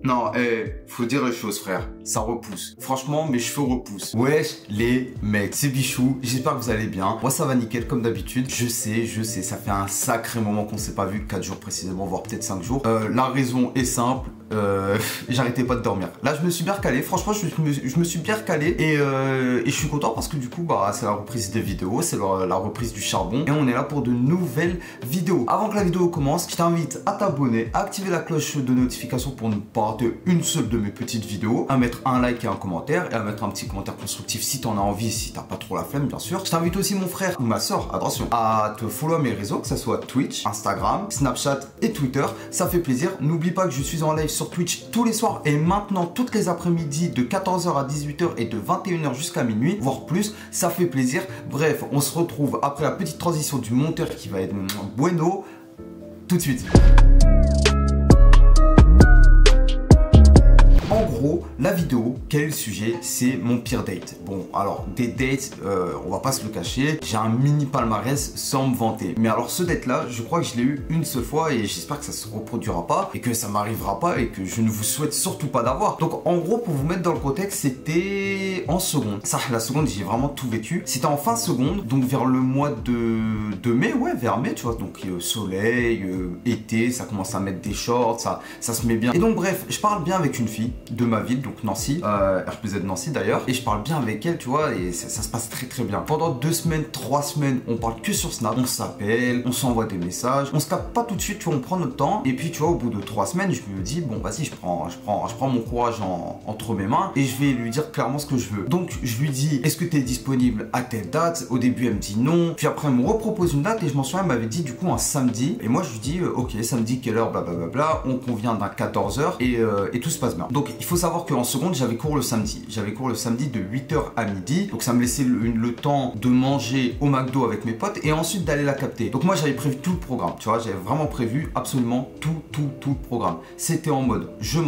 Non, faut dire les choses, frère. Ça repousse. Franchement, mes cheveux repoussent. Wesh, les mecs, c'est Bichou. J'espère que vous allez bien. Moi, ça va nickel, comme d'habitude. Je sais, ça fait un sacré moment qu'on s'est pas vu. 4 jours précisément, voire peut-être 5 jours. La raison est simple. J'arrêtais pas de dormir. Là, je me suis bien recalé. Franchement, je me suis bien recalé. Et je suis content parce que du coup, bah, c'est la reprise des vidéos. C'est la reprise du charbon. Et on est là pour de nouvelles vidéos. Avant que la vidéo commence, je t'invite à t'abonner, à activer la cloche de notification pour ne pas rater une seule de mes petites vidéos, à mettre un like et un commentaire, et à mettre un petit commentaire constructif si t'en as envie, si t'as pas trop la flemme, bien sûr. Je t'invite aussi, mon frère ou ma soeur, attention, à te follow à mes réseaux, que ce soit Twitch, Instagram, Snapchat et Twitter. Ça fait plaisir. N'oublie pas que je suis en live sur Twitch tous les soirs et maintenant toutes les après-midi de 14h à 18h et de 21h jusqu'à minuit, voire plus. Ça fait plaisir. Bref, on se retrouve après la petite transition du monteur qui va être bueno tout de suite. En gros, la vidéo, quel est le sujet? C'est mon pire date. Bon, alors, des dates, on va pas se le cacher, j'ai un mini palmarès sans me vanter. Mais alors, ce date-là, je crois que je l'ai eu une seule fois et j'espère que ça se reproduira pas et que ça m'arrivera pas et que je ne vous souhaite surtout pas d'avoir. Donc, en gros, pour vous mettre dans le contexte, c'était en seconde. Ça, la seconde, j'ai vraiment tout vécu. C'était en fin seconde, donc vers le mois de mai, ouais, vers mai, tu vois. Donc, soleil, été, ça commence à mettre des shorts, ça se met bien. Et donc, bref, je parle bien avec une fille de ma ville, donc Nancy, RPZ Nancy d'ailleurs, et je parle bien avec elle, tu vois, et ça se passe très très bien. Pendant 2 semaines, 3 semaines, on parle que sur Snap, on s'appelle, on s'envoie des messages, on se capte pas tout de suite, tu vois, on prend notre temps, et puis tu vois, au bout de 3 semaines, je me dis, bon, vas-y, je prends mon courage entre mes mains, et je vais lui dire clairement ce que je veux. Donc, je lui dis, est-ce que tu es disponible à telle date? Au début, elle me dit non, puis après, elle me repropose une date, et je m'en souviens, elle m'avait dit du coup un samedi, et moi, je lui dis, ok, samedi, quelle heure, blablabla, on convient d'un 14h, et tout se passe bien. Donc, il faut savoir qu'en seconde, j'avais cours le samedi. J'avais cours le samedi de 8h à midi. Donc, ça me laissait le temps de manger au McDo avec mes potes et ensuite d'aller la capter. Donc, moi, j'avais prévu tout le programme. Tu vois, j'avais vraiment prévu absolument tout le programme. C'était en mode, je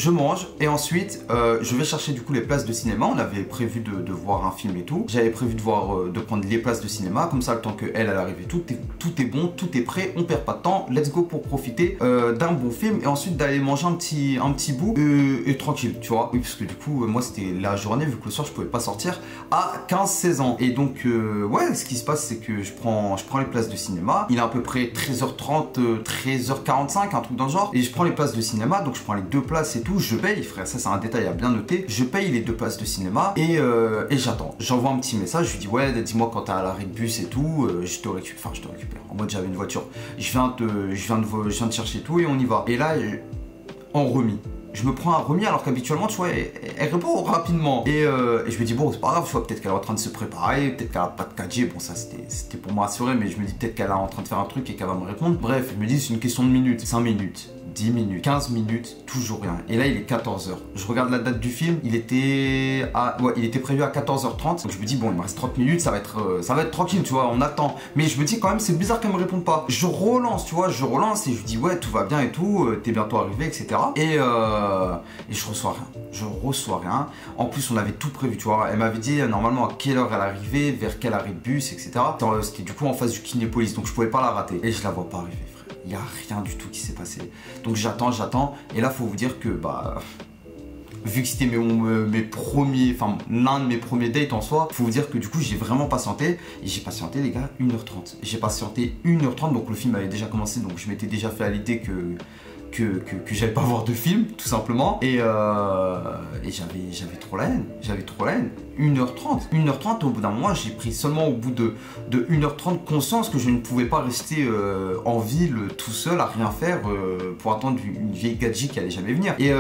mange et ensuite je vais chercher du coup les places de cinéma. On avait prévu de voir un film et tout. J'avais prévu de prendre les places de cinéma, comme ça le temps qu'elle arrive et tout est bon, tout est prêt, on perd pas de temps, let's go pour profiter d'un bon film et ensuite d'aller manger un petit bout et tranquille, tu vois. Oui, parce que du coup moi c'était la journée, vu que le soir je pouvais pas sortir à 15-16 ans. Et donc ouais, ce qui se passe c'est que je prends les places de cinéma, il est à peu près 13h30, 13h45, un truc dans le genre, et je prends les places de cinéma, donc je prends les 2 places et tout, je paye, frère, ça c'est un détail à bien noter, je paye les 2 places de cinéma et j'attends, j'envoie un petit message, je lui dis ouais, dis-moi quand t'es à l'arrêt de bus et tout, je te récupère, en mode j'avais une voiture, je viens te chercher tout et on y va. Et là, en remis, je me prends un remis alors qu'habituellement tu vois elle répond rapidement et je me dis bon c'est pas grave, tu vois, peut-être qu'elle est en train de se préparer, peut-être qu'elle a pas de 4G, bon ça c'était pour me rassurer, mais je me dis peut-être qu'elle est en train de faire un truc et qu'elle va me répondre. Bref, je me dis c'est une question de minutes, 5 minutes, 10 minutes, 15 minutes, toujours rien. Et là il est 14h, je regarde la date du film, il était prévu à 14h30, donc je me dis bon il me reste 30 minutes, ça va être tranquille, tu vois, on attend. Mais je me dis quand même c'est bizarre qu'elle me réponde pas. Je relance, tu vois, et je lui dis ouais tout va bien et tout, t'es bientôt arrivé, etc. Et je reçois rien. En plus on avait tout prévu, tu vois, elle m'avait dit normalement à quelle heure elle arrivait, vers quel arrêt de bus, etc. C'était du coup en face du Kinépolis, donc je pouvais pas la rater. Et je la vois pas arriver, frère. Il n'y a rien du tout qui s'est passé. Donc j'attends. Et là faut vous dire que bah vu que c'était l'un de mes premiers dates en soi, faut vous dire que du coup j'ai vraiment patienté. Et j'ai patienté les gars 1h30. J'ai patienté 1h30, donc le film avait déjà commencé, donc je m'étais déjà fait à l'idée que j'allais pas voir de film tout simplement et j'avais trop la haine. 1h30 au bout d'un moment j'ai pris seulement au bout de 1h30 conscience que je ne pouvais pas rester en ville tout seul à rien faire pour attendre une vieille gadget qui allait jamais venir. Et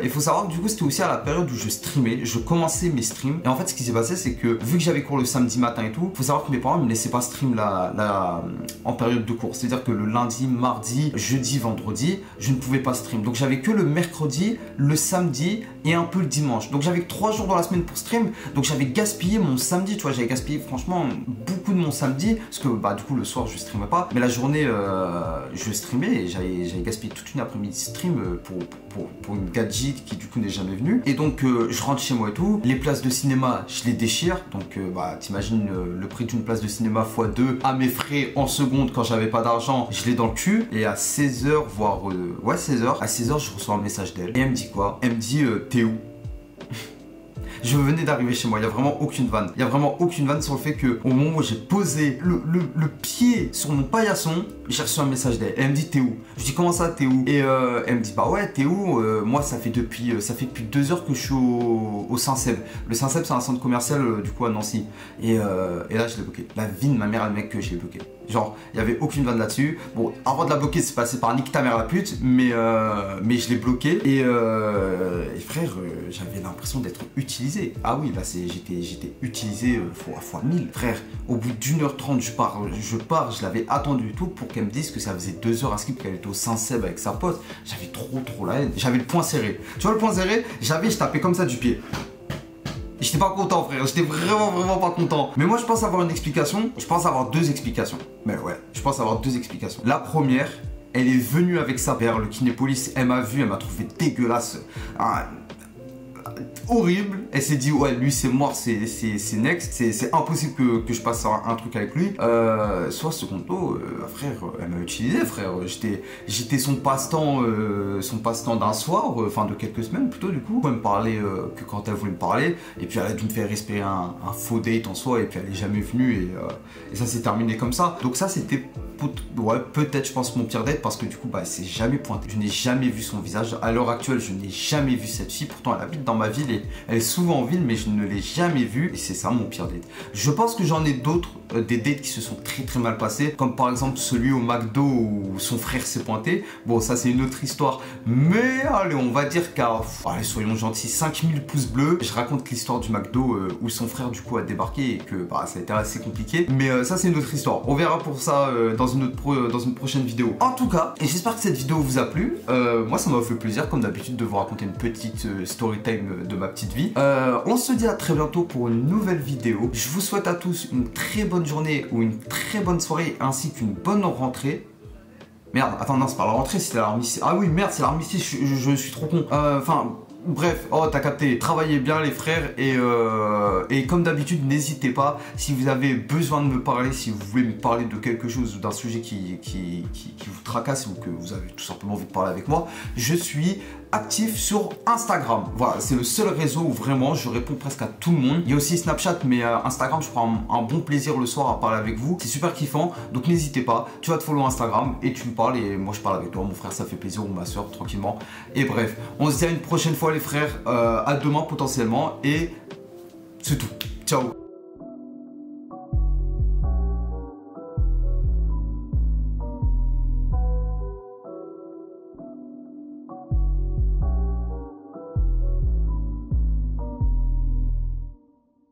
il faut savoir que du coup c'était aussi à la période où je streamais, je commençais mes streams, et en fait ce qui s'est passé c'est que vu que j'avais cours le samedi matin et tout, faut savoir que mes parents me laissaient pas stream en période de cours, c'est à dire que le lundi, mardi, jeudi, vendredi je ne pouvais pas stream. Donc j'avais que le mercredi, le samedi et un peu le dimanche. Donc j'avais que 3 jours dans la semaine pour stream. Donc j'avais gaspillé mon samedi, tu vois, j'avais gaspillé franchement beaucoup de mon samedi. Parce que bah du coup le soir je streamais pas. Mais la journée je streamais et j'avais gaspillé toute une après-midi stream pour une gadget qui du coup n'est jamais venue. Et donc je rentre chez moi et tout. Les places de cinéma, je les déchire. Donc bah t'imagines le prix d'une place de cinéma x2 à mes frais en seconde quand j'avais pas d'argent, je l'ai dans le cul. Et à 16h, voire ouais 16h, à 16h je reçois un message d'elle. Et elle me dit quoi? Elle me dit t'es où? Je venais d'arriver chez moi, il n'y a vraiment aucune vanne. Il n'y a vraiment aucune vanne sur le fait qu'au moment où j'ai posé le pied sur mon paillasson, j'ai reçu un message d'elle. Elle me dit t'es où? Je dis comment ça t'es où? Et elle me dit bah ouais t'es où? Moi ça fait depuis 2 heures que je suis au Saint-Seb. Le Saint-Seb c'est un centre commercial du coup à Nancy. Et là je l'ai bloqué. La vie de ma mère et le mec que j'ai bloqué. Genre il n'y avait aucune vanne là-dessus. Bon avant de la bloquer c'est passé par nique ta mère la pute. Mais je l'ai bloqué. Et frère j'avais l'impression d'être utilisé. Ah oui, là j'étais utilisé fois 1000. Frère, au bout d'1h30, je pars, je l'avais attendu tout pour qu'elle me dise que ça faisait 2 heures à skip qu'elle était au Saint-Seb avec sa pote. J'avais trop la haine. J'avais le poing serré. Tu vois le poing serré? Je tapais comme ça du pied. J'étais pas content, frère. J'étais vraiment pas content. Mais moi, je pense avoir une explication. Je pense avoir 2 explications. Mais ouais, je pense avoir 2 explications. La première, elle est venue avec sa père, le kinépolis. Elle m'a vu, elle m'a trouvé dégueulasse. Horrible. Elle s'est dit ouais lui c'est mort, c'est next, c'est impossible que je passe un truc avec lui. Soit secondo frère, elle m'a utilisé frère. J'étais son passe-temps d'un soir, enfin de quelques semaines plutôt du coup. Elle me parlait que quand elle voulait me parler, et puis elle a dû me faire respirer un faux date en soi, et puis elle est jamais venue, et ça s'est terminé comme ça. Donc ça c'était ouais, peut-être je pense mon pire date, parce que du coup bah elle s'est jamais pointée. Je n'ai jamais vu son visage. À l'heure actuelle je n'ai jamais vu cette fille, pourtant elle habite dans ma ville et elle est souvent en ville, mais je ne l'ai jamais vue, et c'est ça mon pire date. Je pense que j'en ai d'autres, des dates qui se sont très mal passées, comme par exemple celui au McDo où son frère s'est pointé. Bon ça c'est une autre histoire, mais allez on va dire qu'à, allez soyons gentils, 5000 pouces bleus. Je raconte l'histoire du McDo où son frère du coup a débarqué et que bah ça a été assez compliqué, mais ça c'est une autre histoire. On verra pour ça dans une prochaine vidéo. En tout cas, et j'espère que cette vidéo vous a plu. Moi ça m'a fait plaisir comme d'habitude de vous raconter une petite story time de ma petite vie. On se dit à très bientôt pour une nouvelle vidéo. Je vous souhaite à tous une très bonne journée ou une très bonne soirée ainsi qu'une bonne rentrée. Merde, attends, non, c'est pas la rentrée, c'est l'armistice. Ah oui, merde, c'est l'armistice, je suis trop con. Enfin, bref, oh, t'as capté. Travaillez bien, les frères, et comme d'habitude, n'hésitez pas. Si vous avez besoin de me parler, si vous voulez me parler de quelque chose ou d'un sujet qui vous tracasse ou que vous avez tout simplement envie de parler avec moi, je suis actif sur Instagram. Voilà, c'est le seul réseau où vraiment je réponds presque à tout le monde. Il y a aussi Snapchat, mais Instagram, je prends un bon plaisir le soir à parler avec vous. C'est super kiffant, donc n'hésitez pas. Tu vas te follow Instagram et tu me parles et moi je parle avec toi. Mon frère, ça fait plaisir, ou ma soeur, tranquillement. Et bref, on se dit à une prochaine fois les frères, à demain potentiellement, et c'est tout. Ciao.